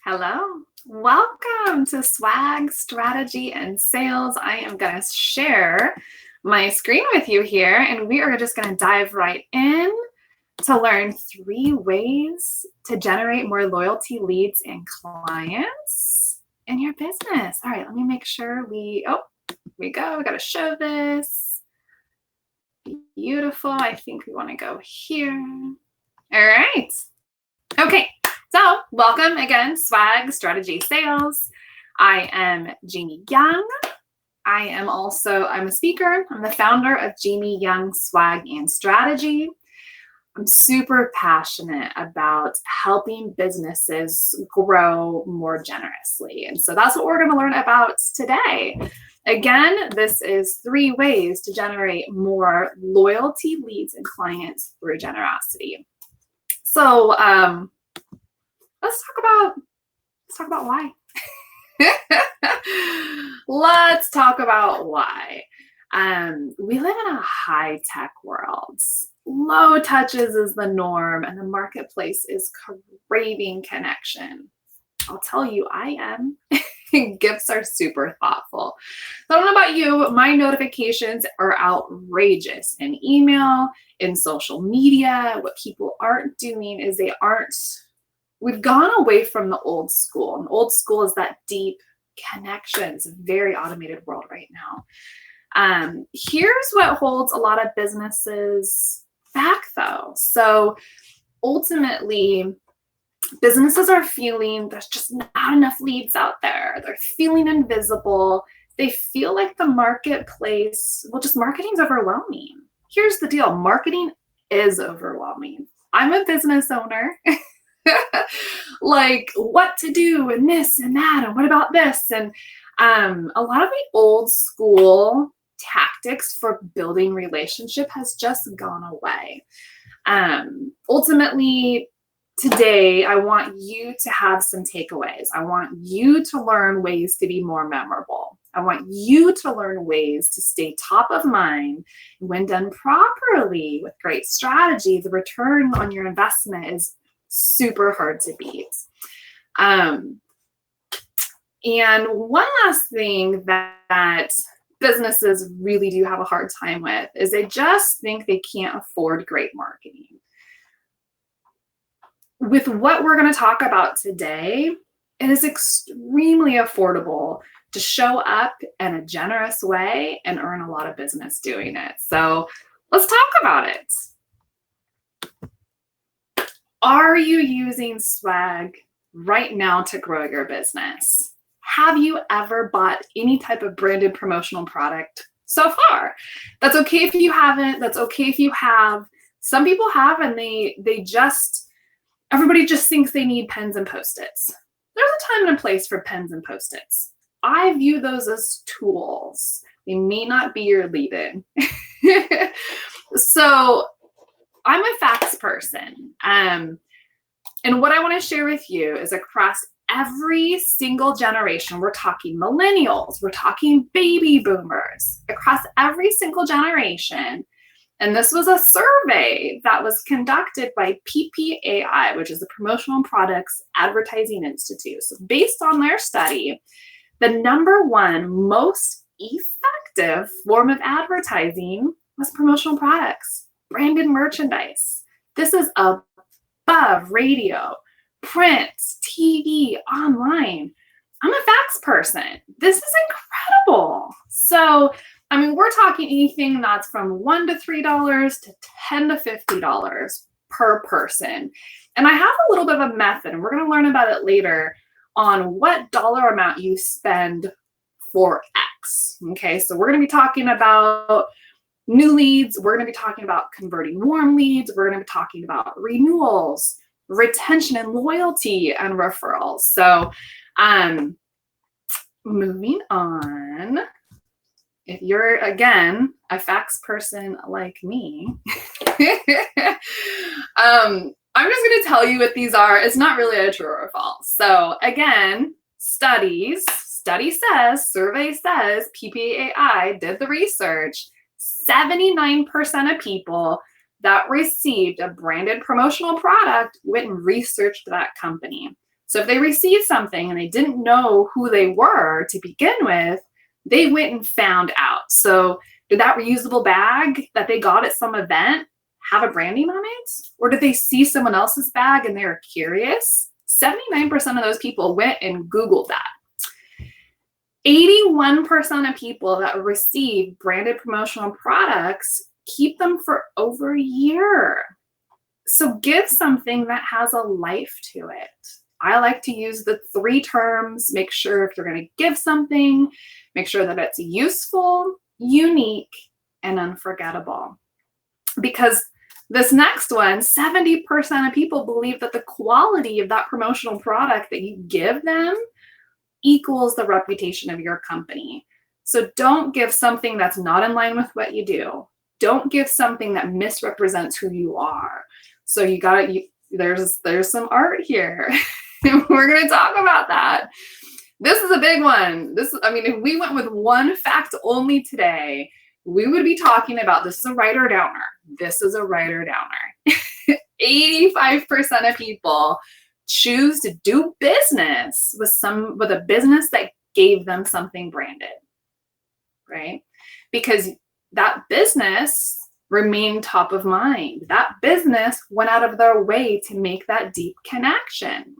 Hello, welcome to Swag Strategy and Sales. I am going to share my screen with you here, and we are just going to dive right in to learn 3 ways to generate more loyalty leads and clients in your business. All right, let me make sure here we go. We got to show this. Beautiful. I think we want to go here. All right. Okay. So welcome again, Swag Strategy Sales. I am Jamie Young. I'm a speaker. I'm the founder of Jamie Young Swag and Strategy. I'm super passionate about helping businesses grow more generously. And so that's what we're going to learn about today. Again, this is 3 ways to generate more loyalty leads and clients through generosity. So, let's talk about why. Let's talk about why. We live in a high-tech world. Low touches is the norm, and the marketplace is craving connection. I'll tell you, I am. Gifts are super thoughtful. So I don't know about you, my notifications are outrageous in email, in social media. What people aren't doing is we've gone away from the old school. And old school is that deep connection. It's a very automated world right now. Here's what holds a lot of businesses back though. So ultimately, businesses are feeling there's just not enough leads out there. They're feeling invisible. They feel like the marketplace, just marketing's overwhelming. Here's the deal. Marketing is overwhelming. I'm a business owner. Like what to do and this and that and what about this, and a lot of the old school tactics for building relationship has just gone away. Ultimately today I want you to have some takeaways. I want you to learn ways to be more memorable. I want you to learn ways to stay top of mind. When done properly with great strategy, the return on your investment is super hard to beat. And one last thing that businesses really do have a hard time with is they just think they can't afford great marketing. With what we're going to talk about today, it is extremely affordable to show up in a generous way and earn a lot of business doing it. So let's talk about it. Are you using swag right now to grow your business? Have you ever bought any type of branded promotional product so far? That's okay if you haven't. That's okay if you have. Some people have, and everybody just thinks they need pens and Post-its. There's a time and a place for pens and Post-its. I view those as tools. They may not be your lead-in. So I'm a facts person. And what I want to share with you is across every single generation, we're talking millennials, we're talking baby boomers, across every single generation. And this was a survey that was conducted by PPAI, which is the Promotional Products Advertising Institute. So based on their study, the number 1 most effective form of advertising was promotional products. Branded merchandise. This is above radio, print, TV, online. I'm a facts person. This is incredible. So, we're talking anything that's from $1 to $3 to $10 to $50 per person. And I have a little bit of a method, and we're going to learn about it later on what dollar amount you spend for X. Okay, so we're going to be talking about new leads. We're going to be talking about converting warm leads. We're going to be talking about renewals, retention and loyalty, and referrals. So moving on, if you're, again, a facts person like me, I'm just going to tell you what these are. It's not really a true or false. So again, survey says, PPAI did the research, 79% of people that received a branded promotional product went and researched that company. So if they received something and they didn't know who they were to begin with, they went and found out. So did that reusable bag that they got at some event have a branding on it? Or did they see someone else's bag and they were curious? 79% of those people went and Googled that. 81% of people that receive branded promotional products keep them for over a year. So give something that has a life to it. I like to use the 3 terms. Make sure if you're going to give something, make sure that it's useful, unique, and unforgettable. Because this next one, 70% of people believe that the quality of that promotional product that you give them equals the reputation of your company. So don't give something that's not in line with what you do. Don't give something that misrepresents who you are. So there's some art here. We're going to talk about that. This is a big one. If we went with one fact only today, we would be talking about, this is a writer downer. This is a writer downer. 85% of people choose to do business with a business that gave them something branded, right? Because that business remained top of mind. That business went out of their way to make that deep connection.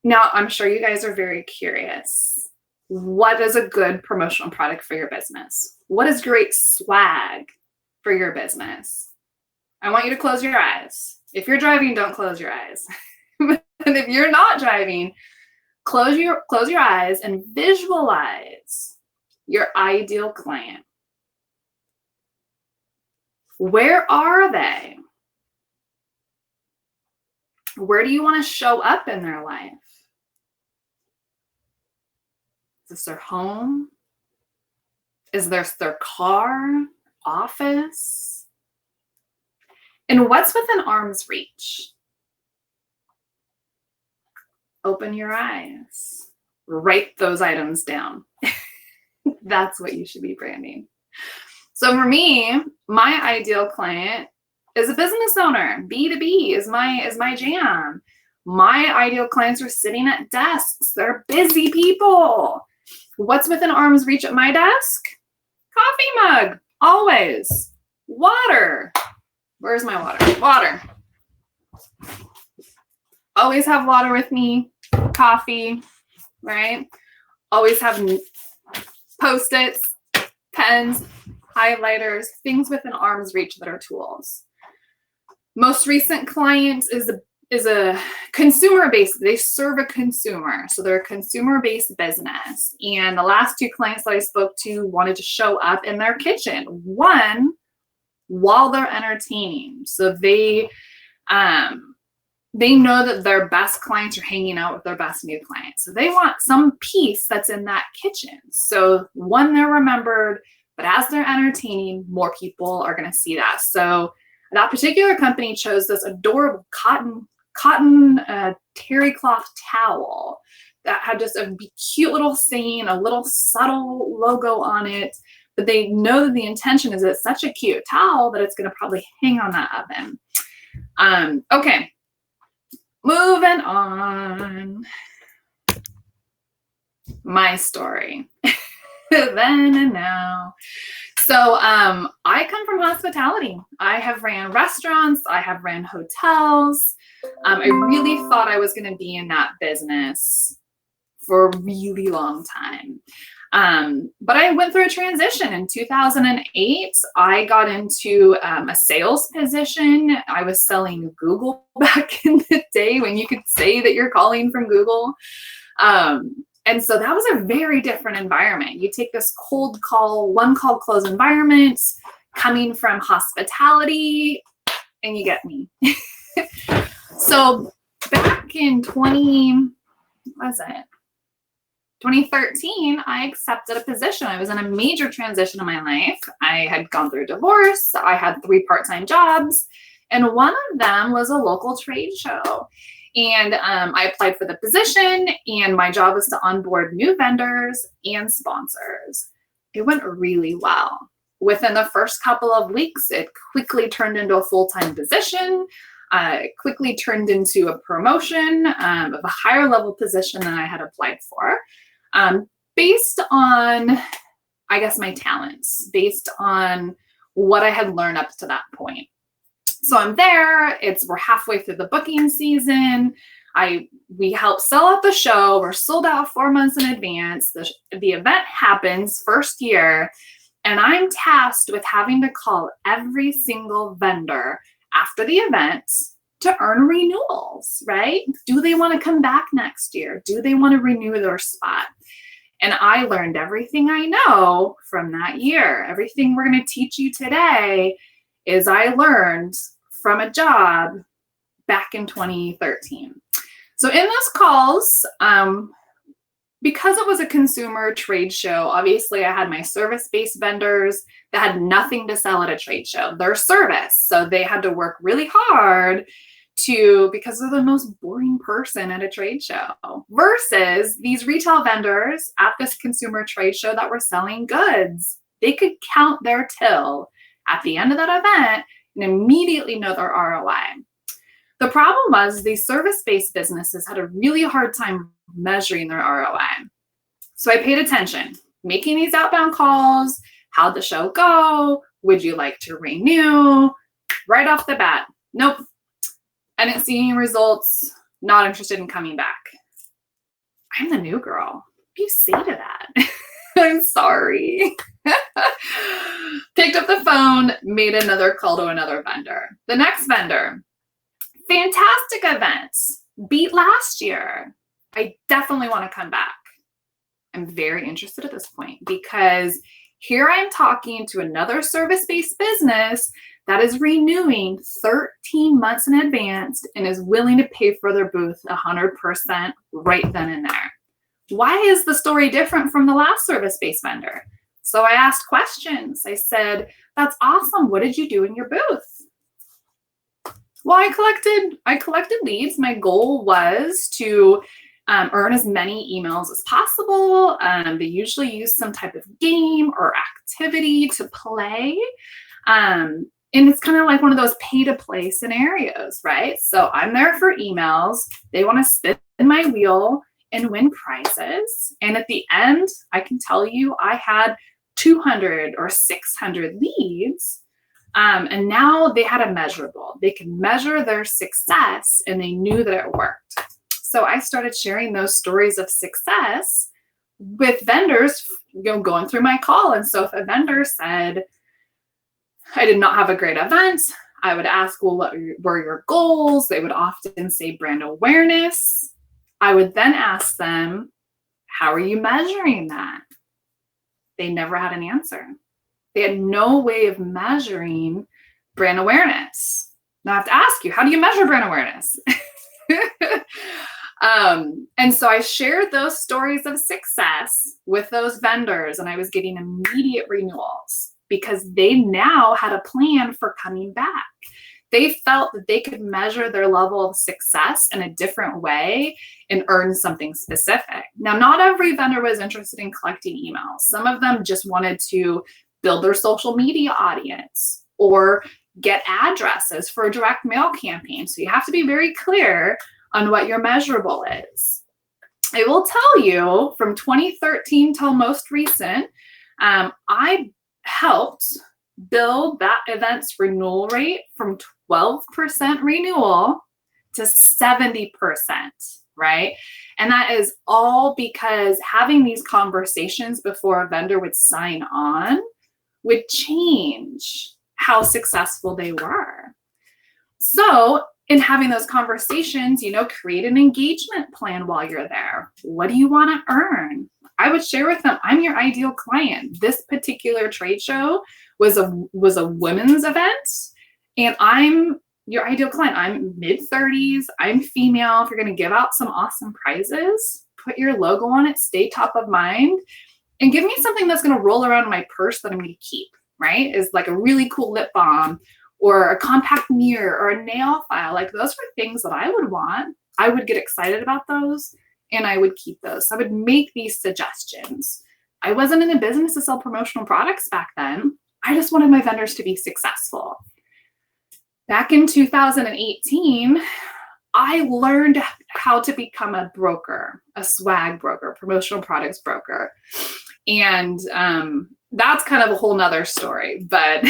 Now, I'm sure you guys are very curious. What is a good promotional product for your business? What is great swag for your business? I want you to close your eyes. If you're driving, don't close your eyes. And if you're not driving, close your eyes and visualize your ideal client. Where are they? Where do you want to show up in their life? Is this their home? Is this their car, office? And what's within arm's reach? Open your eyes. Write those items down. That's what you should be branding. So for me, my ideal client is a business owner. B2B is my jam. My ideal clients are sitting at desks. They're busy people. What's within arm's reach at my desk? Coffee mug, always. Water. Where's my water? Water. Always have water with me. Coffee, right? Always have Post-its, pens, highlighters, things within arm's reach that are tools. Most recent client is a consumer-based, they serve a consumer. So they're a consumer-based business. And the last 2 clients that I spoke to wanted to show up in their kitchen. One, while they're entertaining. So they know that their best clients are hanging out with their best new clients. So they want some piece that's in that kitchen. So one, they're remembered, but as they're entertaining, more people are going to see that. So that particular company chose this adorable cotton terry cloth towel that had just a cute little saying, a little subtle logo on it. But they know that the intention is it's such a cute towel that it's going to probably hang on that oven. Okay, moving on. My story. Then and now. So I come from hospitality. I have ran restaurants. I have ran hotels. I really thought I was going to be in that business for a really long time. But I went through a transition. In 2008, I got into a sales position. I was selling Google back in the day when you could say that you're calling from Google. And so that was a very different environment. You take this cold call, one call close environment coming from hospitality, and you get me. So back in 2013, I accepted a position. I was in a major transition in my life. I had gone through a divorce. I had 3 part-time jobs, and one of them was a local trade show. And I applied for the position, and my job was to onboard new vendors and sponsors. It went really well. Within the first couple of weeks, it quickly turned into a full-time position. quickly turned into a promotion of a higher level position than I had applied for, based on, I guess, my talents, based on what I had learned up to that point. So I'm there, we're halfway through the booking season. We help sell out the show. We're sold out 4 months in advance. The event happens first year, and I'm tasked with having to call every single vendor after the event to earn renewals, right? Do they want to come back next year? Do they want to renew their spot? And I learned everything I know from that year. Everything we're going to teach you today is I learned from a job back in 2013. So in those calls, because it was a consumer trade show, obviously I had my service-based vendors that had nothing to sell at a trade show. They're service, so they had to work really hard because they're the most boring person at a trade show, versus these retail vendors at this consumer trade show that were selling goods. They could count their till at the end of that event and immediately know their ROI. The problem was these service-based businesses had a really hard time measuring their ROI. So I paid attention, making these outbound calls. How'd the show go? Would you like to renew? Right off the bat, nope. I didn't see any results, not interested in coming back. I'm the new girl. What do you say to that? I'm sorry. Picked up the phone, made another call to another vendor. The next vendor, fantastic events, beat last year. I definitely want to come back. I'm very interested at this point because here I'm talking to another service-based business that is renewing 13 months in advance and is willing to pay for their booth 100% right then and there. Why is the story different from the last service-based vendor? So I asked questions. I said, that's awesome. What did you do in your booth? Well, I collected leads. My goal was to earn as many emails as possible. They usually use some type of game or activity to play. And it's kind of like one of those pay-to-play scenarios, right? So I'm there for emails. They want to spin my wheel and win prizes. And at the end, I can tell you I had 200 or 600 leads. And now they had a measurable. They could measure their success and they knew that it worked. So I started sharing those stories of success with vendors, going through my call. And so if a vendor said, I did not have a great event, I would ask, well, what were your goals? They would often say brand awareness. I would then ask them, how are you measuring that? They never had an answer. They had no way of measuring brand awareness. Now I have to ask you, how do you measure brand awareness? And so I shared those stories of success with those vendors, and I was getting immediate renewals because they now had a plan for coming back. They felt that they could measure their level of success in a different way and earn something specific. Now, not every vendor was interested in collecting emails. Some of them just wanted to build their social media audience or get addresses for a direct mail campaign. So you have to be very clear on what your measurable is. I will tell you from 2013 till most recent, I helped build that event's renewal rate from 12% renewal to 70%, right? And that is all because having these conversations before a vendor would sign on would change how successful they were. So in having those conversations, create an engagement plan while you're there. What do you want to earn? I would share with them, I'm your ideal client. This particular trade show was a women's event, and I'm your ideal client. I'm mid-30s. I'm female. If you're going to give out some awesome prizes, put your logo on it, stay top of mind, and give me something that's going to roll around in my purse that I'm going to keep, right? Is like a really cool lip balm or a compact mirror or a nail file. Like those were things that I would want. I would get excited about those and I would keep those. So I would make these suggestions. I wasn't in the business to sell promotional products back then. I just wanted my vendors to be successful. back in 2018, I learned how to become a broker, a swag broker, promotional products broker. And that's kind of a whole nother story, but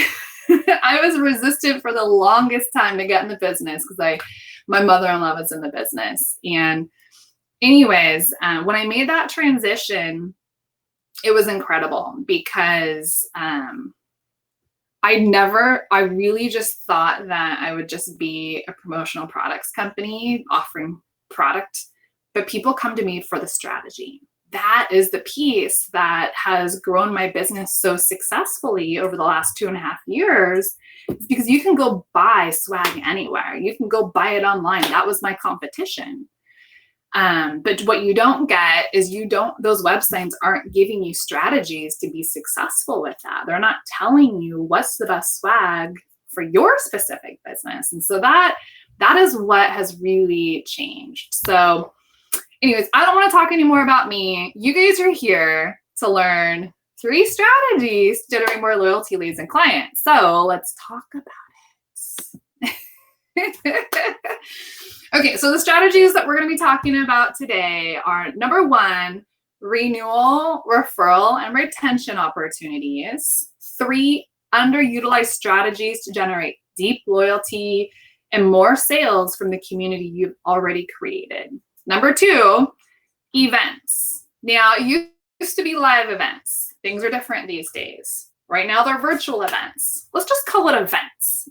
I was resistant for the longest time to get in the business because my mother-in-law was in the business. And anyways, when I made that transition, it was incredible because I really just thought that I would just be a promotional products company offering product, but people come to me for the strategy. That is the piece that has grown my business so successfully over the last 2.5 years, because you can go buy swag anywhere. You can go buy it online. That was my competition. But what you don't get is those websites aren't giving you strategies to be successful with that. They're not telling you what's the best swag for your specific business. And so that is what has really changed. So anyways, I don't want to talk anymore about me. You guys are here to learn 3 strategies to generate more loyalty leads and clients. So let's talk about it. Okay, so the strategies that we're going to be talking about today are, number 1, renewal, referral, and retention opportunities. 3, underutilized strategies to generate deep loyalty and more sales from the community you've already created. Number 2, events. Now, it used to be live events. Things are different these days. Right now, they're virtual events. Let's just call it events.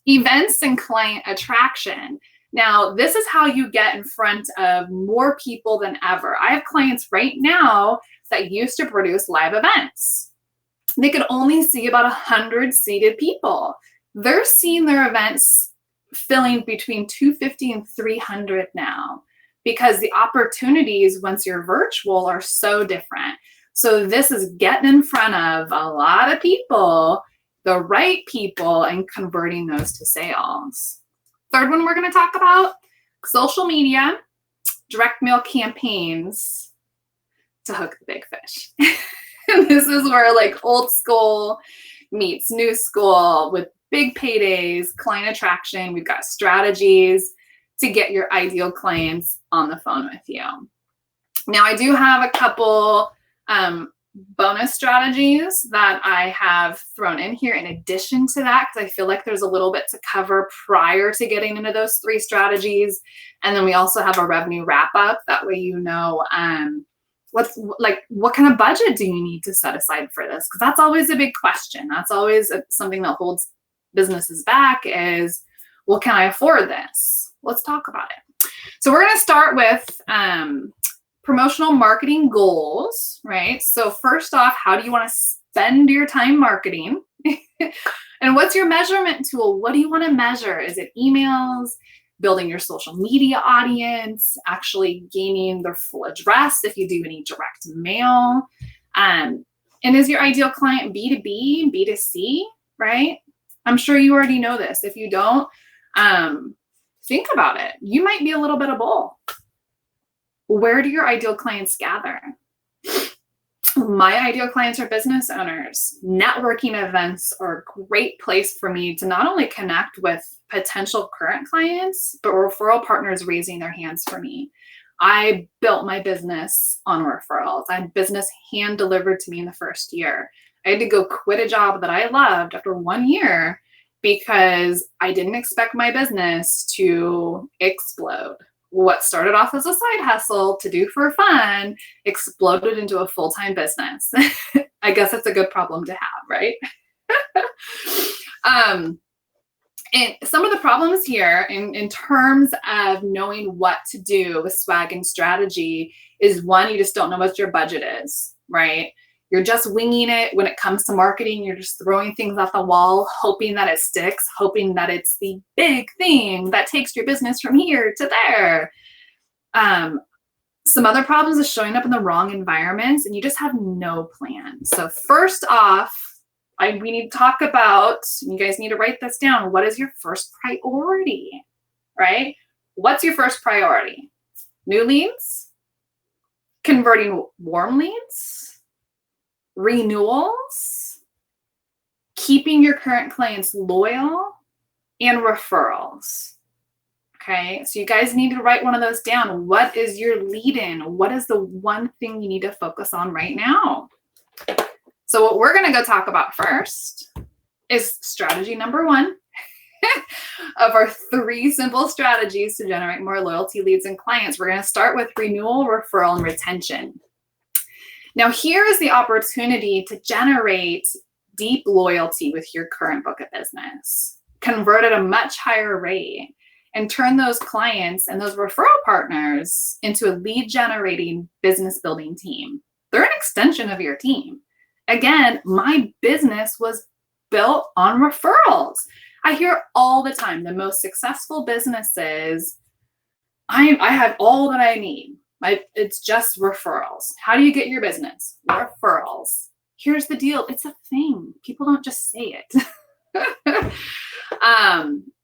Events and client attraction. Now, this is how you get in front of more people than ever. I have clients right now that used to produce live events. They could only see about 100 seated people. They're seeing their events filling between 250 and 300 now, because the opportunities once you're virtual are so different. So this is getting in front of a lot of people, the right people, and converting those to sales. Third one we're going to talk about, social media, direct mail campaigns to hook the big fish. This is where like old school meets new school with big paydays, client attraction. We've got strategies to get your ideal clients on the phone with you. Now, I do have a couple bonus strategies that I have thrown in here in addition to that, because I feel like there's a little bit to cover prior to getting into those 3 strategies. And then we also have a revenue wrap up. That way, you know, what kind of budget do you need to set aside for this? Because that's always a big question. That's always something that holds businesses back is, well, can I afford this? Let's talk about it. So we're going to start with promotional marketing goals, right? So first off, how do you want to spend your time marketing? And what's your measurement tool? What do you want to measure? Is it emails, building your social media audience, actually gaining their full address if you do any direct mail? And is your ideal client B2B, B2C, right? I'm sure you already know this. If you don't, think about it. You might be a little bit of both. Where do your ideal clients gather? My ideal clients are business owners. Networking events are a great place for me to not only connect with potential current clients, but referral partners raising their hands for me. I built my business on referrals. I had business hand delivered to me in the first year. I had to go quit a job that I loved after 1 year because I didn't expect my business to explode. What started off as a side hustle to do for fun exploded into a full-time business. I guess that's a good problem to have, right? And some of the problems here in terms of knowing what to do with swag and strategy is, 1, you just don't know what your budget is, right? You're just winging it when it comes to marketing. You're just throwing things off the wall, hoping that it sticks, hoping that it's the big thing that takes your business from here to there. Some other problems is showing up in the wrong environments and you just have no plan. So first off, we need to talk about, you guys need to write this down. What is your first priority, right? What's your first priority? New leads? Converting warm leads? Renewals, keeping your current clients loyal, and referrals. Okay, so you guys need to write one of those down. What is your lead in? What is the one thing you need to focus on right now? So what we're going to go talk about first is strategy number 1 of our 3 simple strategies to generate more loyalty, leads, and clients. We're going to start with renewal, referral, and retention. Now, here is the opportunity to generate deep loyalty with your current book of business, convert at a much higher rate, and turn those clients and those referral partners into a lead generating business building team. They're an extension of your team. Again, my business was built on referrals. I hear all the time, the most successful businesses, I have all that I need. It's just referrals. How do you get your business? Referrals. Here's the deal. It's a thing. People don't just say it.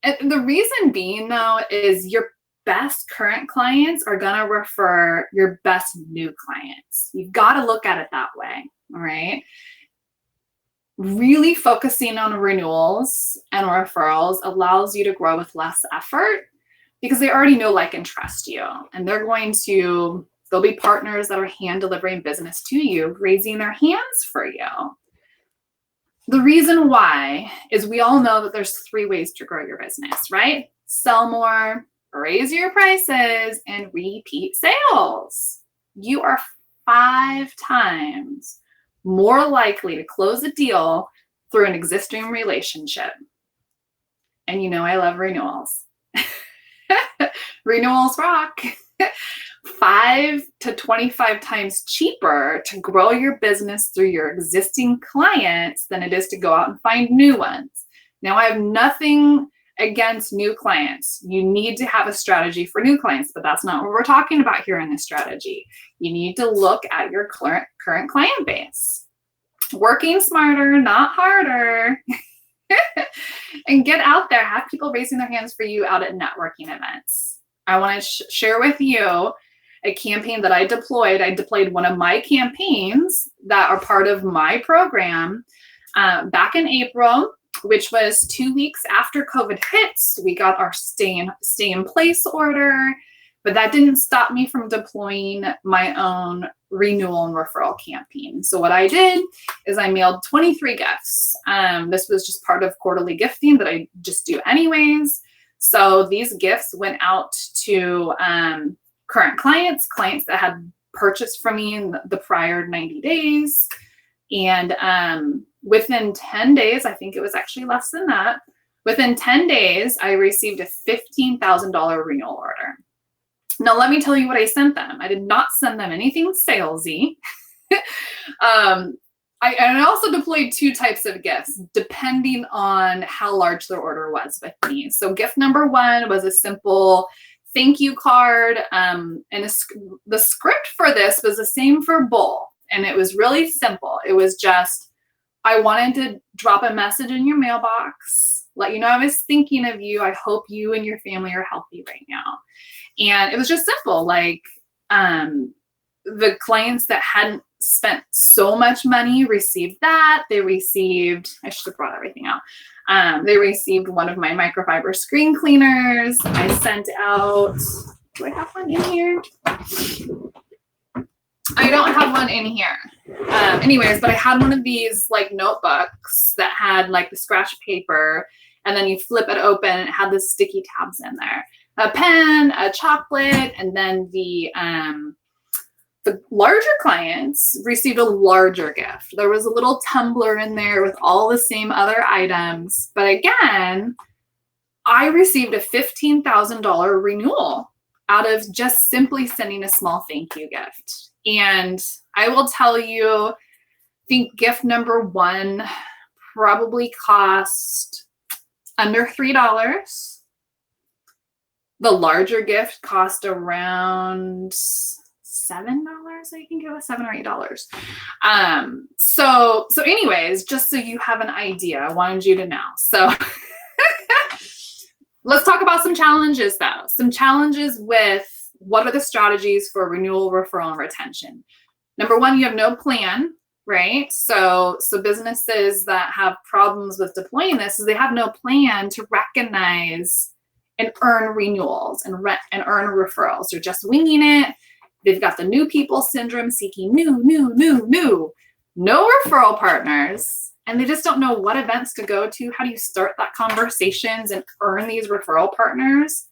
And the reason being, though, is your best current clients are going to refer your best new clients. You've got to look at it that way. All right. Really focusing on renewals and referrals allows you to grow with less effort because they already know, like, and trust you. And they'll be partners that are hand delivering business to you, raising their hands for you. The reason why is we all know that there's 3 ways to grow your business, right? Sell more, raise your prices, and repeat sales. You are 5 times more likely to close a deal through an existing relationship. And you know I love renewals. Renewals rock. 5 to 25 times cheaper to grow your business through your existing clients than it is to go out and find new ones. Now, I have nothing against new clients. You need to have a strategy for new clients, but that's not what we're talking about here in this strategy. You need to look at your current client base. Working smarter, not harder. And get out there. Have people raising their hands for you out at networking events. I want to share with you a campaign that I deployed. I deployed one of my campaigns that are part of my program back in April, which was 2 weeks after COVID hits. We got our stay in place order, but that didn't stop me from deploying my own renewal and referral campaign. So what I did is I mailed 23 gifts. This was just part of quarterly gifting that I just do anyways. So these gifts went out to current clients that had purchased from me in the prior 90 days. And within 10 days, I think it was actually less than that, within 10 days, I received a $15,000 renewal order. Now, let me tell you what I sent them. I did not send them anything salesy. I also deployed 2 types of gifts, depending on how large their order was with me. So gift number 1 was a simple thank you card. And the script for this was the same for both. And it was really simple. It was just, I wanted to drop a message in your mailbox, let you know I was thinking of you. I hope you and your family are healthy right now. And it was just simple. Like the clients that hadn't spent so much money received that. They received, I should have brought everything out. They received one of my microfiber screen cleaners. I sent out, do I have one in here? I don't have one in here. Anyways, but I had one of these like notebooks that had like the scratch paper, and then you flip it open and it had the sticky tabs in there. A pen, a chocolate, and then the larger clients received a larger gift. There was a little tumbler in there with all the same other items. But again, I received a $15,000 renewal out of just simply sending a small thank you gift. And I will tell you, I think gift number 1 probably cost under $3. The larger gift cost around $7. I think it was $7 or $8. So anyways, just so you have an idea, I wanted you to know. So let's talk about some challenges though. Some challenges with what are the strategies for renewal, referral, and retention. Number 1, you have no plan, right? So businesses that have problems with deploying this is they have no plan to recognize and earn renewals and earn referrals. They're just winging it. They've got the new people syndrome, seeking new, no referral partners, and they just don't know what events to go to. How do you start that conversations and earn these referral partners?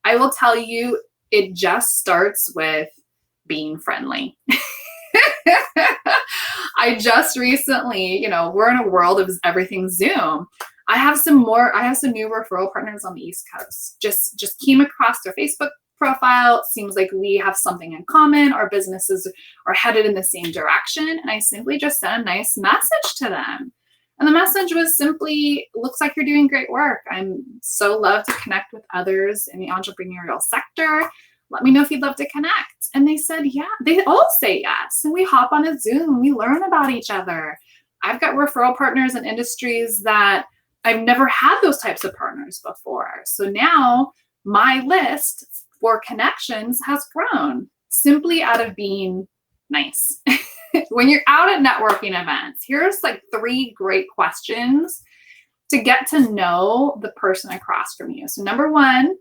I will tell you, it just starts with being friendly. I just recently, we're in a world of everything Zoom. I have some new referral partners on the East Coast. Just came across their Facebook profile. It seems like we have something in common. Our businesses are headed in the same direction. And I simply just sent a nice message to them. And the message was simply, looks like you're doing great work. I'm so love to connect with others in the entrepreneurial sector. Let me know if you'd love to connect. And they said, yeah, they all say yes. And we hop on a Zoom, we learn about each other. I've got referral partners in industries that I've never had those types of partners before. So now my list for connections has grown simply out of being nice. When you're out at networking events, here's like 3 great questions to get to know the person across from you. So number 1,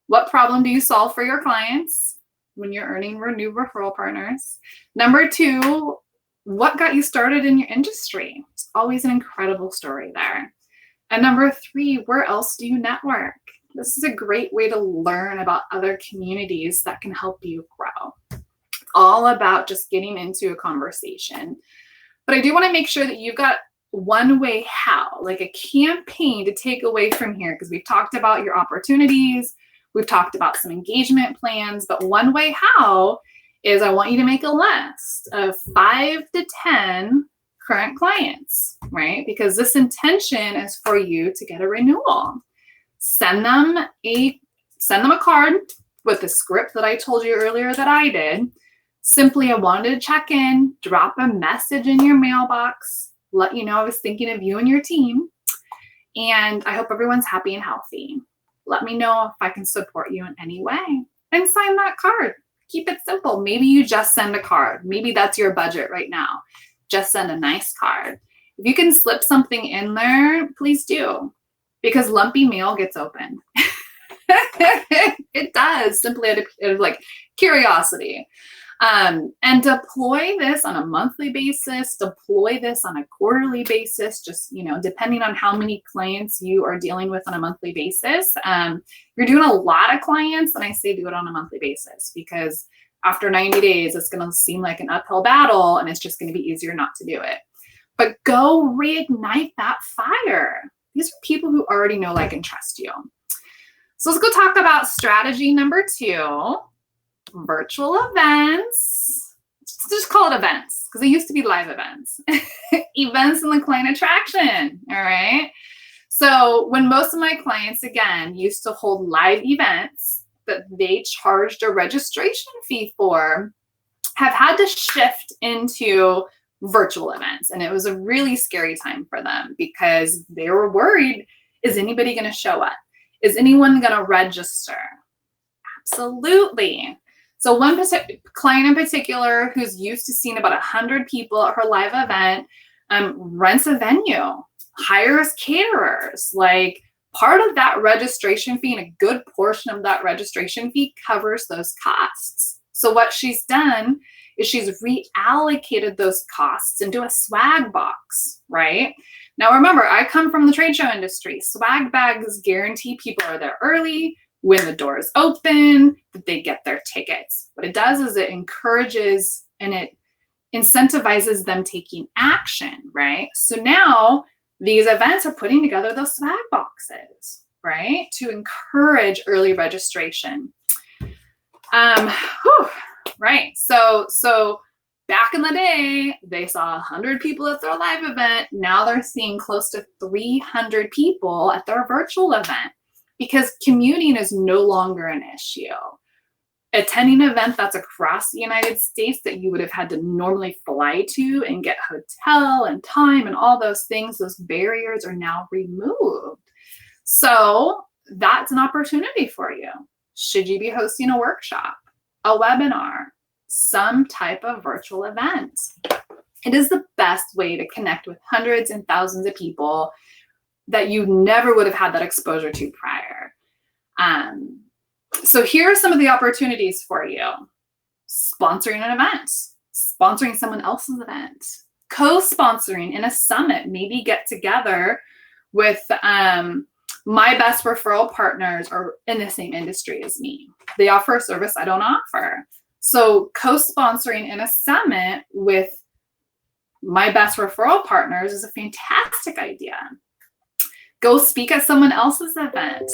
what problem do you solve for your clients when you're earning new referral partners? Number 2, what got you started in your industry? It's always an incredible story there. And number 3, where else do you network? This is a great way to learn about other communities that can help you grow. It's all about just getting into a conversation. But I do want to make sure that you've got one way how, like a campaign to take away from here, because we've talked about your opportunities, we've talked about some engagement plans, but one way how is I want you to make a list of 5 to 10 current clients, right? Because this intention is for you to get a renewal. Send them a card with the script that I told you earlier that I did. Simply, I wanted to check in, drop a message in your mailbox, let you know I was thinking of you and your team, and I hope everyone's happy and healthy. Let me know if I can support you in any way, and sign that card. Keep it simple. Maybe you just send a card. Maybe that's your budget right now. Just send a nice card. If you can slip something in there, please do, because lumpy mail gets opened. It does, simply out of like curiosity. And deploy this on a monthly basis, deploy this on a quarterly basis, just, depending on how many clients you are dealing with on a monthly basis. You're doing a lot of clients, and I say do it on a monthly basis, because after 90 days, it's going to seem like an uphill battle, and it's just going to be easier not to do it. But go reignite that fire. These are people who already know, like, and trust you. So let's go talk about strategy number 2. Virtual events. Just call it events, because it used to be live events. Events in the client attraction. All right. So when most of my clients, again, used to hold live events that they charged a registration fee for, have had to shift into virtual events. And it was a really scary time for them, because they were worried, is anybody going to show up? Is anyone going to register? Absolutely. So one client in particular, who's used to seeing about 100 people at her live event, rents a venue, hires caterers. Like, part of that registration fee, and a good portion of that registration fee, covers those costs. So what she's done is she's reallocated those costs into a swag box, right? Now remember, I come from the trade show industry. Swag bags guarantee people are there early, when the doors open, that they get their tickets. What it does is it encourages and it incentivizes them taking action, right? So now these events are putting together those swag boxes, right? To encourage early registration. Right. So back in the day, they saw 100 people at their live event. Now they're seeing close to 300 people at their virtual event, because commuting is no longer an issue. Attending an event that's across the United States that you would have had to normally fly to and get hotel and time and all those things, those barriers are now removed. So that's an opportunity for you. Should you be hosting a workshop, a webinar, some type of virtual event? It is the best way to connect with hundreds and thousands of people that you never would have had that exposure to prior. So here are some of the opportunities for you. Sponsoring an event, sponsoring someone else's event, co-sponsoring in a summit, maybe get together with my best referral partners are in the same industry as me. They offer a service I don't offer. So co-sponsoring in a summit with my best referral partners is a fantastic idea. Go speak at someone else's event.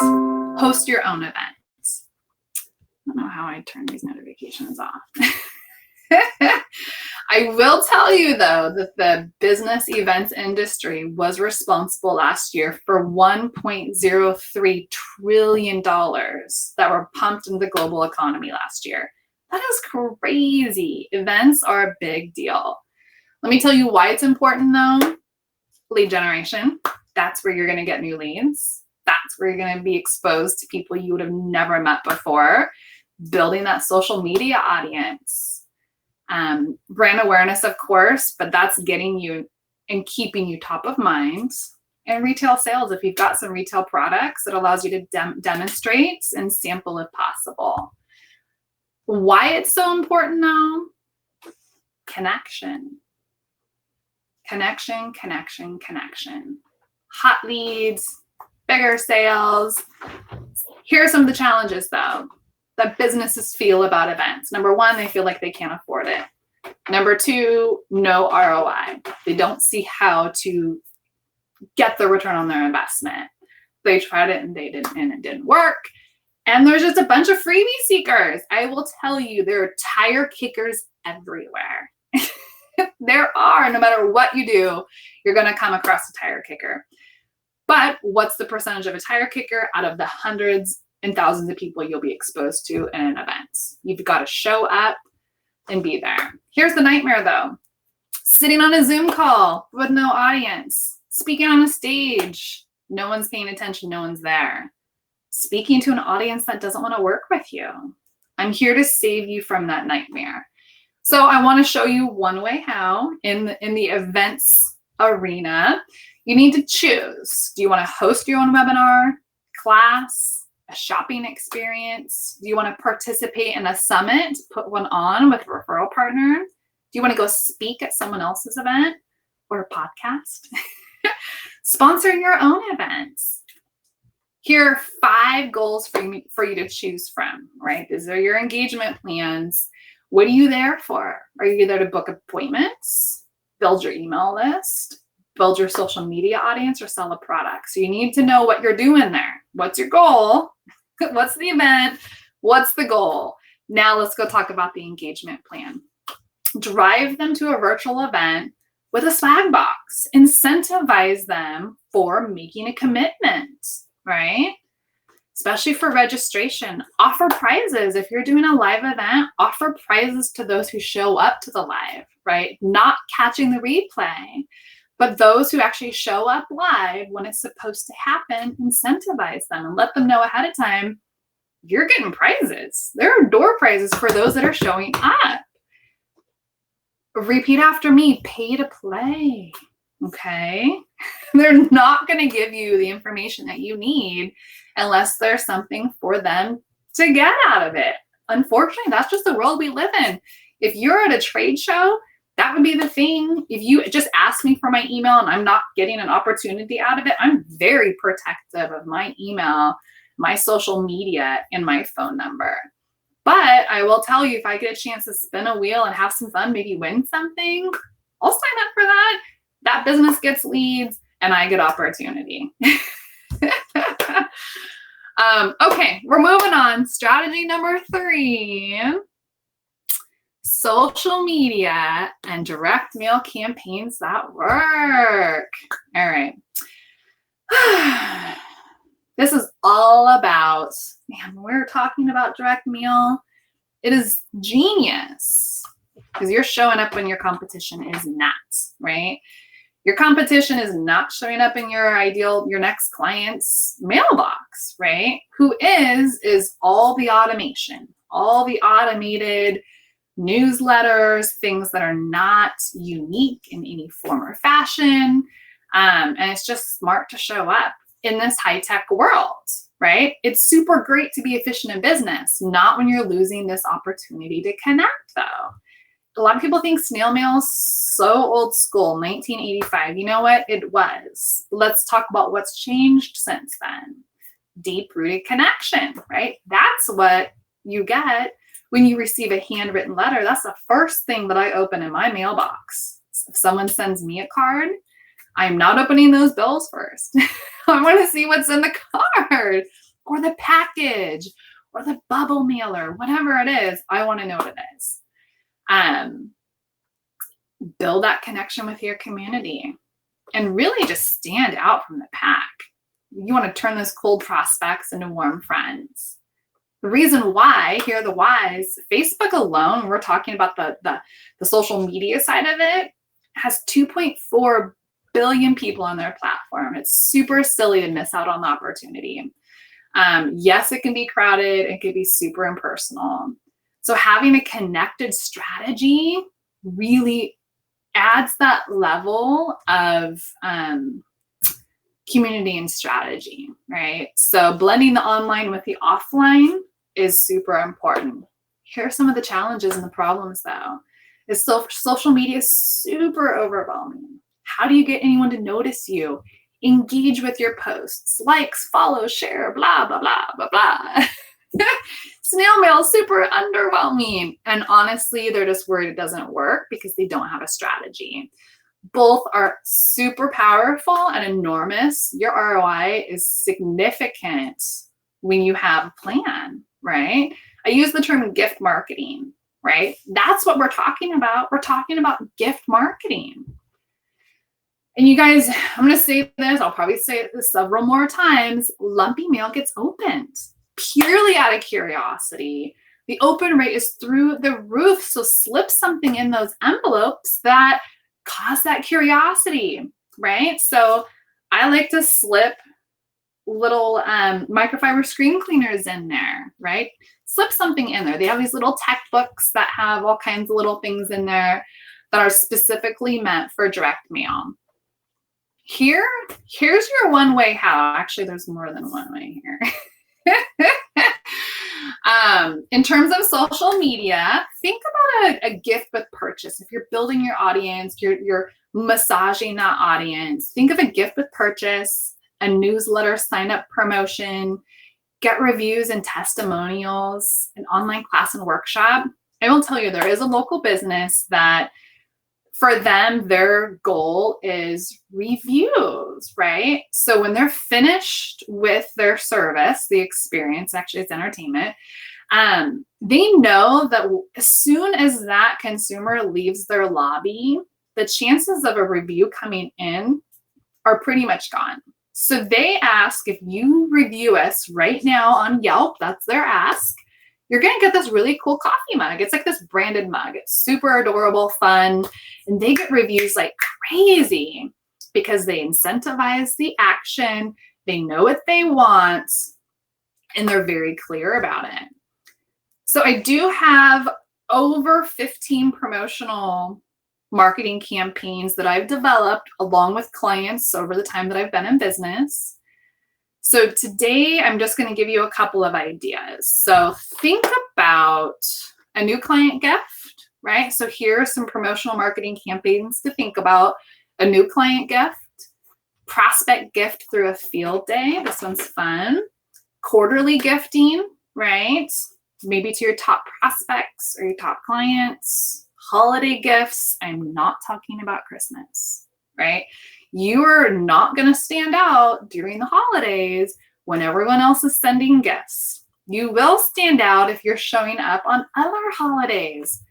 Host your own event. I don't know how I turn these notifications off. I will tell you, though, that the business events industry was responsible last year for $1.03 trillion that were pumped into the global economy last year. That is crazy. Events are a big deal. Let me tell you why it's important, though. Lead generation. That's where you're going to get new leads. That's where you're going to be exposed to people you would have never met before. Building that social media audience. Brand awareness, of course, but that's getting you and keeping you top of mind. And retail sales, if you've got some retail products, it allows you to demonstrate and sample if possible. Why it's so important, though? Connection. Connection, connection, connection. Hot leads, bigger sales. Here are some of the challenges, though, that businesses feel about events. Number one, they feel like they can't afford it. Number two, no ROI. They don't see how to get the return on their investment. They tried it and it didn't work. And there's just a bunch of freebie seekers. I will tell you, there are tire kickers everywhere. There are, no matter what you do, you're going to come across a tire kicker. But what's the percentage of a tire kicker out of the hundreds and thousands of people you'll be exposed to in an event? You've got to show up and be there. Here's the nightmare, though. Sitting on a Zoom call with no audience, speaking on a stage, no one's paying attention, no one's there. Speaking to an audience that doesn't want to work with you. I'm here to save you from that nightmare. So I want to show you one way how in the events arena, you need to choose. Do you want to host your own webinar, class, a shopping experience? Do you want to participate in a summit, put one on with a referral partner? Do you want to go speak at someone else's event or a podcast? Sponsor your own events. Here are 5 goals for you to choose from, right? These are your engagement plans. What are you there for? Are you there to book appointments, build your email list, build your social media audience, or sell a product? So you need to know what you're doing there. What's your goal? What's the event? What's the goal? Now let's go talk about the engagement plan. Drive them to a virtual event with a swag box. Incentivize them for making a commitment, right? Especially for registration. Offer prizes. If you're doing a live event, offer prizes to those who show up to the live, right? Not catching the replay, but those who actually show up live when it's supposed to happen, incentivize them and let them know ahead of time, you're getting prizes. There are door prizes for those that are showing up. Repeat after me, pay to play, okay? They're not going to give you the information that you need unless there's something for them to get out of it. Unfortunately, that's just the world we live in. If you're at a trade show, that would be the thing. If you just ask me for my email and I'm not getting an opportunity out of it, I'm very protective of my email, my social media, and my phone number. But I will tell you, if I get a chance to spin a wheel and have some fun, maybe win something, I'll sign up for that. That business gets leads and I get opportunity. Okay, we're moving on. Strategy number 3. Social media and direct mail campaigns that work. All right. This is all about, man, when we're talking about direct mail, it is genius because you're showing up when your competition is not, right? Your competition is not showing up in your next client's mailbox, right? Who is all the automation, all the automated newsletters, things that are not unique in any form or fashion. And it's just smart to show up in this high-tech world, right? It's super great to be efficient in business, not when you're losing this opportunity to connect, though. A lot of people think snail mail is so old school, 1985. You know what? It was. Let's talk about what's changed since then. Deep-rooted connection, right? That's what you get when you receive a handwritten letter. That's the first thing that I open in my mailbox. If someone sends me a card, I'm not opening those bills first. I want to see what's in the card or the package or the bubble mailer, whatever it is. I want to know what it is. Build that connection with your community and really just stand out from the pack. You want to turn those cold prospects into warm friends. The reason why, here are the whys, Facebook alone, we're talking about the social media side of it, has 2.4 billion people on their platform. It's super silly to miss out on the opportunity. Yes, it can be crowded. It can be super impersonal. So having a connected strategy really adds that level of community and strategy, right? So blending the online with the offline is super important. Here are some of the challenges and the problems, though. Is social media is super overwhelming. How do you get anyone to notice you, engage with your posts, likes, follow, share, blah, blah, blah, blah, blah. Snail mail is super underwhelming. And honestly, they're just worried it doesn't work because they don't have a strategy. Both are super powerful and enormous. Your ROI is significant when you have a plan, right? I use the term gift marketing, right? That's what we're talking about. We're talking about gift marketing. And you guys, I'm going to say this, I'll probably say it several more times. Lumpy mail gets opened purely out of curiosity. The open rate is through the roof. So slip something in those envelopes that cause that curiosity, right? So I like to slip little microfiber screen cleaners in there, right? Slip something in there. They have these little tech books that have all kinds of little things in there that are specifically meant for direct mail. Here's your one-way how. Actually, there's more than one way here. In terms of social media, think about a gift with purchase. If you're building your audience, you're massaging that audience, think of a gift with purchase, a newsletter sign-up promotion, get reviews and testimonials, an online class and workshop. I will tell you, there is a local business that for them, their goal is reviews, right? So when they're finished with their service, the experience, actually it's entertainment, they know that as soon as that consumer leaves their lobby, the chances of a review coming in are pretty much gone. So they ask if you review us right now on Yelp, that's their ask, you're going to get this really cool coffee mug. It's like this branded mug. It's super adorable, fun, and they get reviews like crazy because they incentivize the action, they know what they want, and they're very clear about it. So I do have over 15 promotional marketing campaigns that I've developed along with clients over the time that I've been in business. So today, I'm just going to give you a couple of ideas. So think about a new client gift, right? So here are some promotional marketing campaigns to think about. A new client gift, prospect gift through a field day. This one's fun. Quarterly gifting, right? Maybe to your top prospects or your top clients. Holiday gifts. I'm not talking about Christmas, right? You are not going to stand out during the holidays when everyone else is sending gifts. You will stand out if you're showing up on other holidays.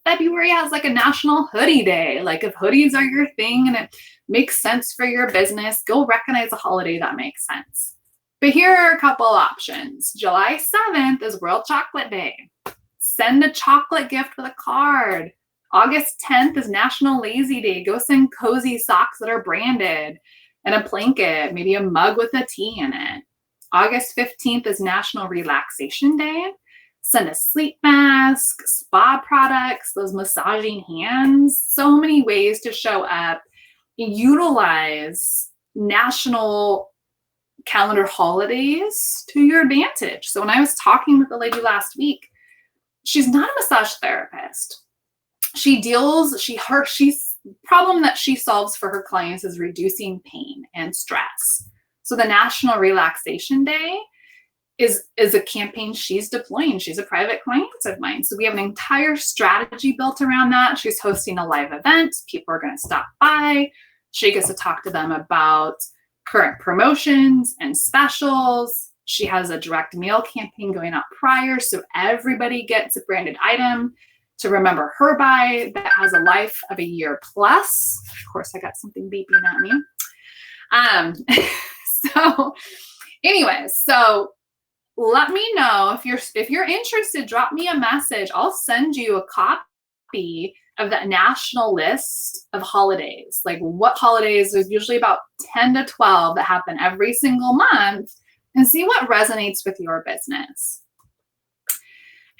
February has like a national hoodie day. Like if hoodies are your thing and it makes sense for your business, go recognize a holiday that makes sense. But here are a couple options. July 7th is World Chocolate Day. Send a chocolate gift with a card. August 10th is National Lazy Day. Go send cozy socks that are branded and a blanket, maybe a mug with a tea in it. August 15th is National Relaxation Day. send a sleep mask, spa products, those massaging hands, so many ways to show up, utilize national calendar holidays to your advantage. So when I was talking with the lady last week, she's not a massage therapist. She's problem that she solves for her clients is reducing pain and stress. So the National Relaxation Day is a campaign she's deploying. She's a private client of mine. So we have an entire strategy built around that. She's hosting a live event. People are going to stop by. She gets to talk to them about current promotions and specials. She has a direct mail campaign going out prior, so everybody gets a branded item to remember her by that has a life of a year plus. Of course, I got something beeping at me. So anyways, so let me know if you're interested, drop me a message. I'll send you a copy of that national list of holidays. Like what holidays, there's usually about 10 to 12 that happen every single month, and see what resonates with your business.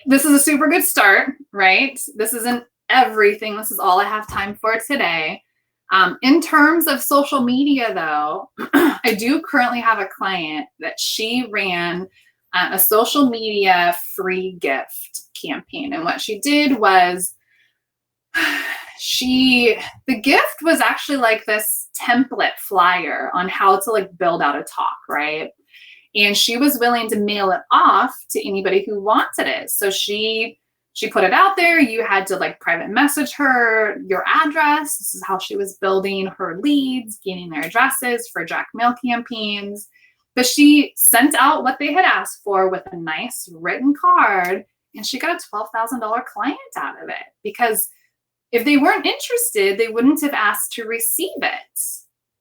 This is a super good start, right? This isn't everything. This is all I have time for today. In terms of social media though, I do currently have a client that she ran a social media free gift campaign. And what she did was the gift was actually like this template flyer on how to like build out a talk, right? And she was willing to mail it off to anybody who wanted it. So she put it out there. You had to like private message her your address. This is how she was building her leads, gaining their addresses for direct mail campaigns. But she sent out what they had asked for with a nice written card, and she got a $12,000 client out of it, because if they weren't interested, they wouldn't have asked to receive it.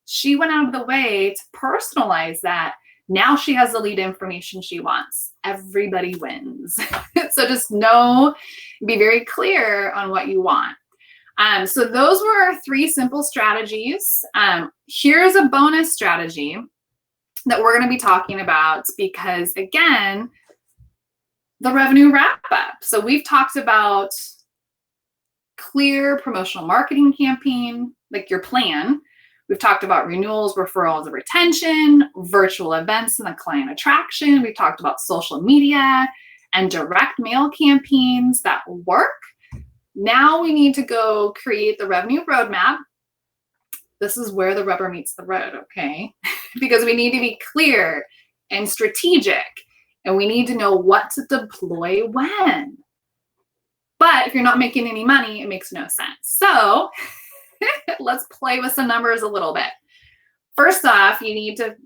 She went out of the way to personalize that. Now she has the lead information she wants. Everybody wins. So just be very clear on what you want. So those were our 3 simple strategies. Here's a bonus strategy that we're going to be talking about, because again, the revenue wrap up. So we've talked about clear promotional marketing campaign, like your plan. We've talked about renewals, referrals, and retention, virtual events, and the client attraction. We've talked about social media and direct mail campaigns that work. Now we need to go create the revenue roadmap. This is where the rubber meets the road, okay? Because we need to be clear and strategic, and we need to know what to deploy when. But if you're not making any money, it makes no sense. So let's play with some numbers a little bit. First off, you need to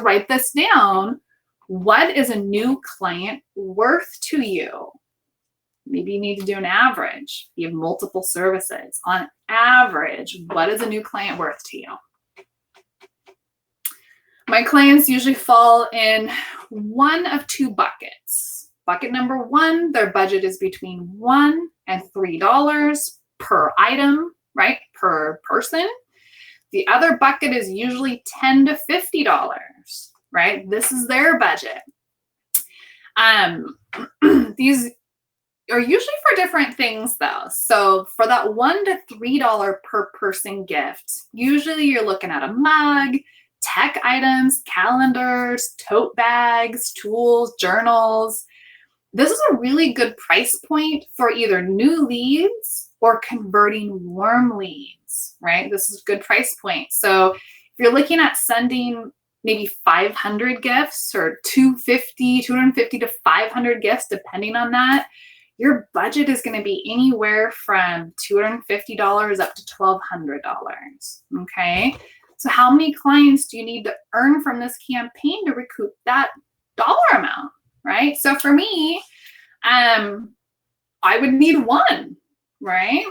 write this down. What is a new client worth to you? Maybe you need to do an average. You have multiple services. On average, what is a new client worth to you? My clients usually fall in one of 2 buckets. Bucket number 1, their budget is between $1 and $3 per item, right? Per person. The other bucket is usually $10 to $50, right? This is their budget. These are usually for different things though. So for that $1 to $3 per person gift, usually you're looking at a mug, tech items, calendars, tote bags, tools, journals. This is a really good price point for either new leads or converting warm leads, right? This is a good price point. So if you're looking at sending maybe 500 gifts or 250 to 500 gifts, depending on that, your budget is going to be anywhere from $250 up to $1,200, okay? So how many clients do you need to earn from this campaign to recoup that dollar amount, right? So for me, I would need 1, right?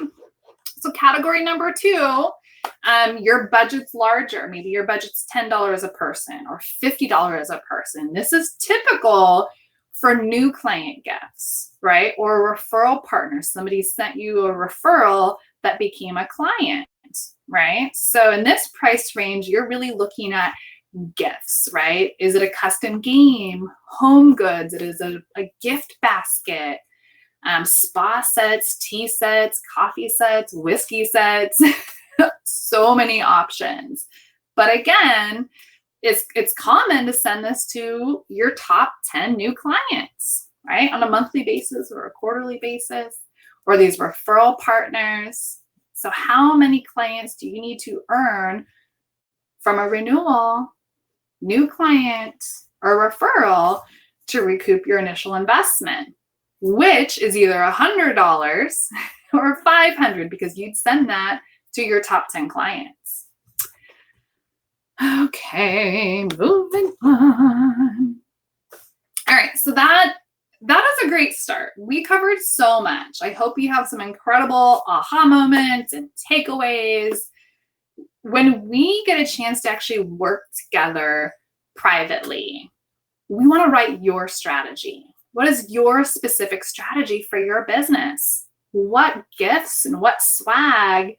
So category number 2, your budget's larger. Maybe your budget's $10 a person or $50 a person. This is typical for new client gifts, right? Or referral partners. Somebody sent you a referral that became a client, right? So in this price range, you're really looking at gifts, right? Is it a custom game, home goods? It is a gift basket, spa sets, tea sets, coffee sets, whiskey sets, so many options. But again, it's common to send this to your top 10 new clients, right? On a monthly basis or a quarterly basis, or these referral partners. So how many clients do you need to earn from a renewal, new client, or referral to recoup your initial investment, which is either $100 or $500, because you'd send that to your top 10 clients. Okay, moving on. All right, so that is a great start. We covered so much. I hope you have some incredible aha moments and takeaways. When we get a chance to actually work together privately, we want to write your strategy. What is your specific strategy for your business? What gifts and what swag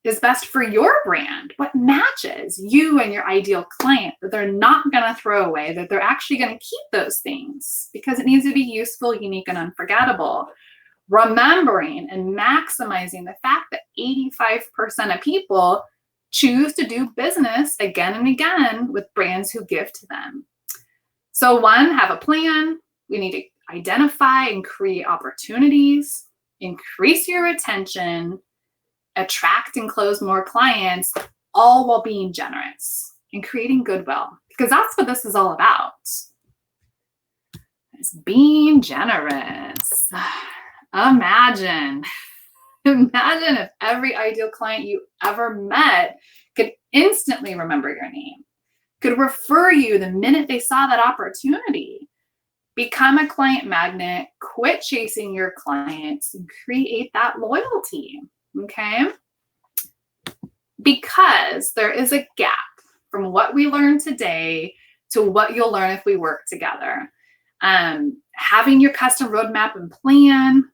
is best for your brand? What matches you and your ideal client that they're not going to throw away, that they're actually going to keep those things because it needs to be useful, unique, and unforgettable. Remembering and maximizing the fact that 85% of people choose to do business again and again with brands who give to them. So one, have a plan. We need to identify and create opportunities, increase your retention, attract and close more clients, all while being generous and creating goodwill, because that's what this is all about. It's being generous. Imagine if every ideal client you ever met could instantly remember your name, could refer you the minute they saw that opportunity. Become a client magnet, quit chasing your clients, and create that loyalty. Okay? Because there is a gap from what we learned today to what you'll learn if we work together. Having your custom roadmap and plan,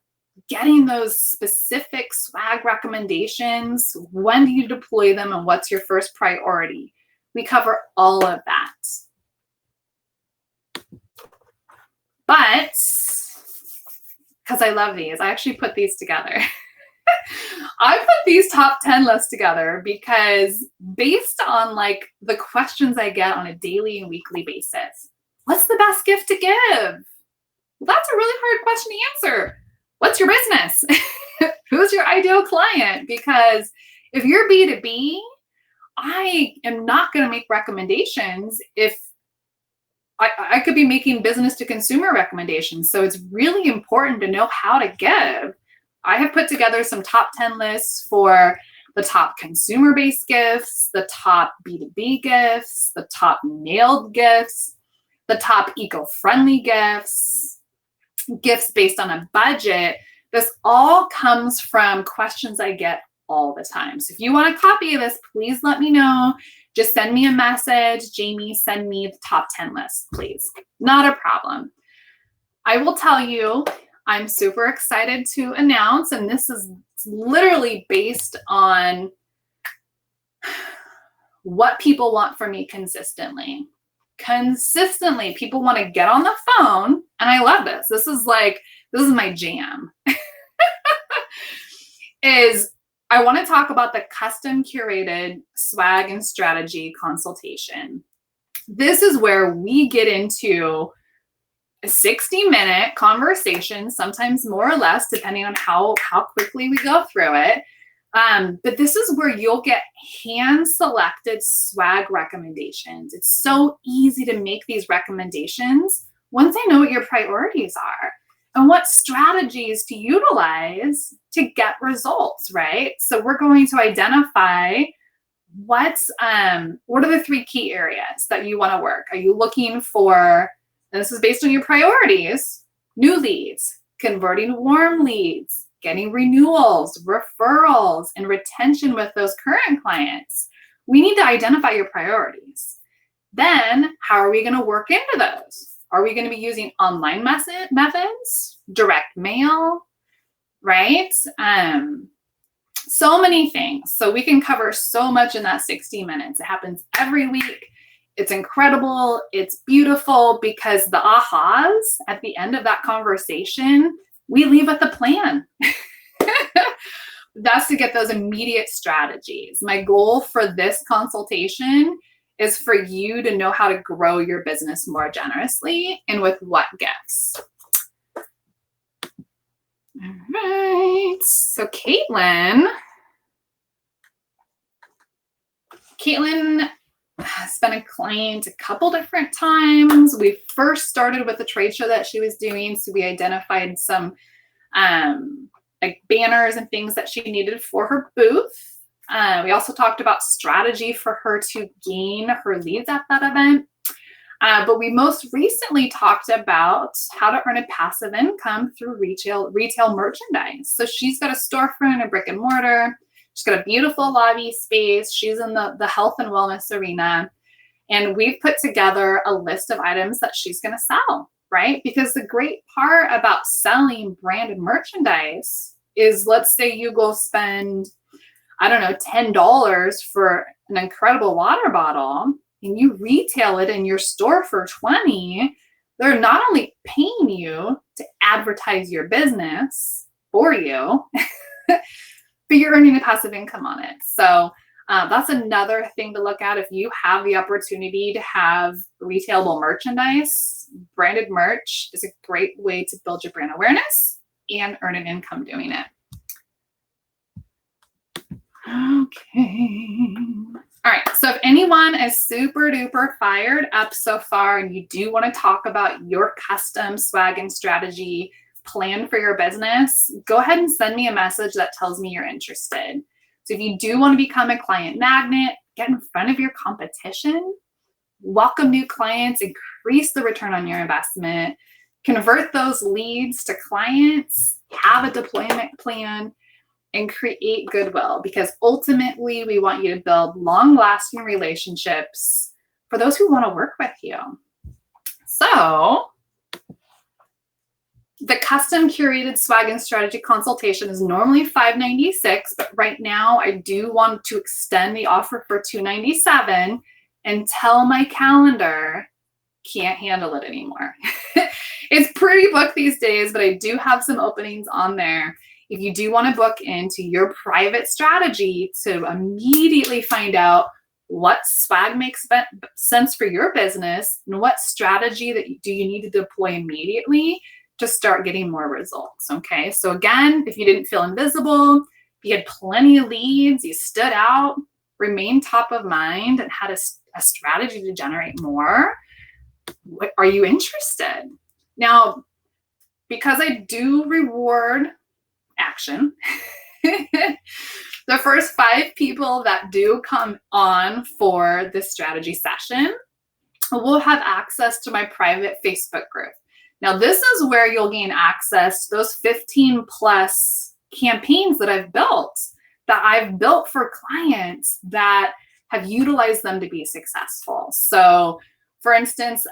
getting those specific swag recommendations, when do you deploy them and what's your first priority? We cover all of that. But, because I love these, I actually put these together. I put these top 10 lists together because based on like the questions I get on a daily and weekly basis, what's the best gift to give? Well, that's a really hard question to answer. What's your business? Who's your ideal client? Because if you're B2B, I am not going to make recommendations if I could be making business to consumer recommendations. So it's really important to know how to give. I have put together some top 10 lists for the top consumer-based gifts, the top B2B gifts, the top mailed gifts, the top eco-friendly gifts, gifts based on a budget. This all comes from questions I get all the time. So if you want a copy of this, please let me know. Just send me a message. Jamie, send me the top 10 list, please. Not a problem. I will tell you, I'm super excited to announce, and this is literally based on what people want from me consistently. Consistently, people want to get on the phone, and I love this. This is my jam. Is I want to talk about the custom curated swag and strategy consultation. This is where we get into a 60-minute conversation, sometimes more or less, depending on how quickly we go through it. But this is where you'll get hand-selected swag recommendations. It's so easy to make these recommendations once I know what your priorities are and what strategies to utilize to get results, right? So we're going to identify what are the 3 key areas that you want to work. Are you looking for, and this is based on your priorities, new leads, converting warm leads, getting renewals, referrals, and retention with those current clients? We need to identify your priorities. Then how are we going to work into those? Are we going to be using online methods, direct mail, right? So many things. So we can cover so much in that 60 minutes. It happens every week. It's incredible. It's beautiful because the ahas at the end of that conversation, we leave with a plan. That's to get those immediate strategies. My goal for this consultation is for you to know how to grow your business more generously and with what gifts. All right. So Caitlin has been a client a couple different times. We first started with the trade show that she was doing. So we identified some like banners and things that she needed for her booth. We also talked about strategy for her to gain her leads at that event. But we most recently talked about how to earn a passive income through retail merchandise. So she's got a storefront, a brick and mortar. She's got a beautiful lobby space. She's in the health and wellness arena. And we've put together a list of items that she's going to sell, right? Because the great part about selling branded merchandise is, let's say you go spend, I don't know, $10 for an incredible water bottle and you retail it in your store for $20, they're not only paying you to advertise your business for you, but you're earning a passive income on it. So that's another thing to look at. If you have the opportunity to have retailable merchandise, branded merch is a great way to build your brand awareness and earn an income doing it. Okay. All right. So if anyone is super duper fired up so far and you do want to talk about your custom swag and strategy plan for your business, go ahead and send me a message that tells me you're interested. So if you do want to become a client magnet, get in front of your competition, welcome new clients, increase the return on your investment, convert those leads to clients, have a deployment plan, and create goodwill, because ultimately we want you to build long-lasting relationships for those who want to work with you. So the custom curated swag and strategy consultation is normally $596, but right now I do want to extend the offer for $297 until my calendar can't handle it anymore. It's pretty booked these days, but I do have some openings on there. If you do want to book into your private strategy to immediately find out what swag makes sense for your business and what strategy that do you need to deploy immediately to start getting more results. Okay. So again, if you didn't feel invisible, if you had plenty of leads, you stood out, remained top of mind, and had a strategy to generate more, are you interested? Now, because I do reward action, the first 5 people that do come on for this strategy session will have access to my private Facebook group. Now, this is where you'll gain access to those 15 plus campaigns that I've built for clients that have utilized them to be successful. So for instance,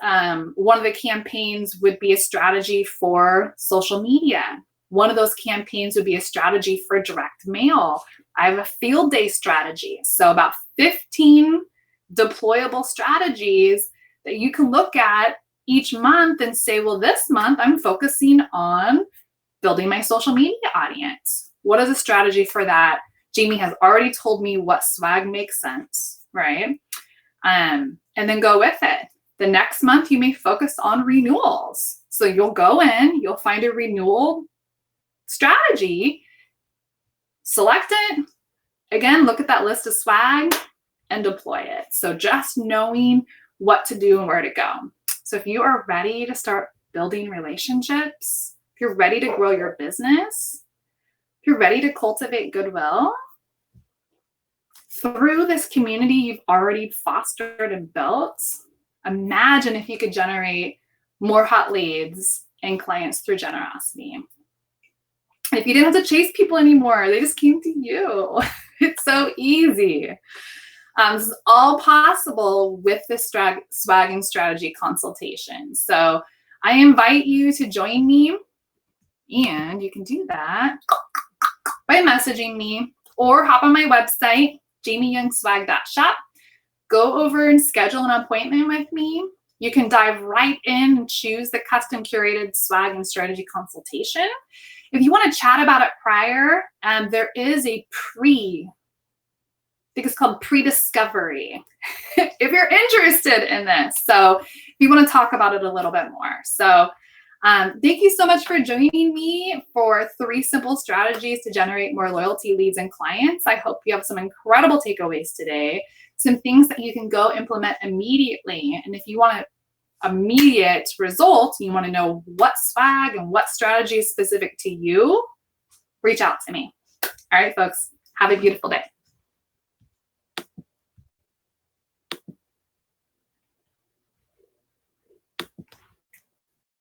one of the campaigns would be a strategy for social media. One of those campaigns would be a strategy for direct mail. I have a field day strategy. So about 15 deployable strategies that you can look at each month and say, well, this month I'm focusing on building my social media audience. What is a strategy for that? Jamie has already told me what swag makes sense, right? And then go with it. The next month you may focus on renewals. So you'll go in, you'll find a renewal strategy, select it, again, look at that list of swag and deploy it. So just knowing what to do and where to go. So if you are ready to start building relationships, if you're ready to grow your business, if you're ready to cultivate goodwill through this community you've already fostered and built, imagine if you could generate more hot leads and clients through generosity. And if you didn't have to chase people anymore, they just came to you. It's so easy. This is all possible with this swag and strategy consultation. So I invite you to join me, and you can do that by messaging me or hop on my website, jamieyoungswag.shop. go over and schedule an appointment with me. You can dive right in and choose the custom curated swag and strategy consultation. If you want to chat about it prior, there is a I think it's called pre-discovery, if you're interested in this. So if you want to talk about it a little bit more. So thank you so much for joining me for 3 simple strategies to generate more loyalty, leads, and clients. I hope you have some incredible takeaways today, some things that you can go implement immediately. And if you want an immediate result, you want to know what swag and what strategy is specific to you, reach out to me. All right, folks, have a beautiful day.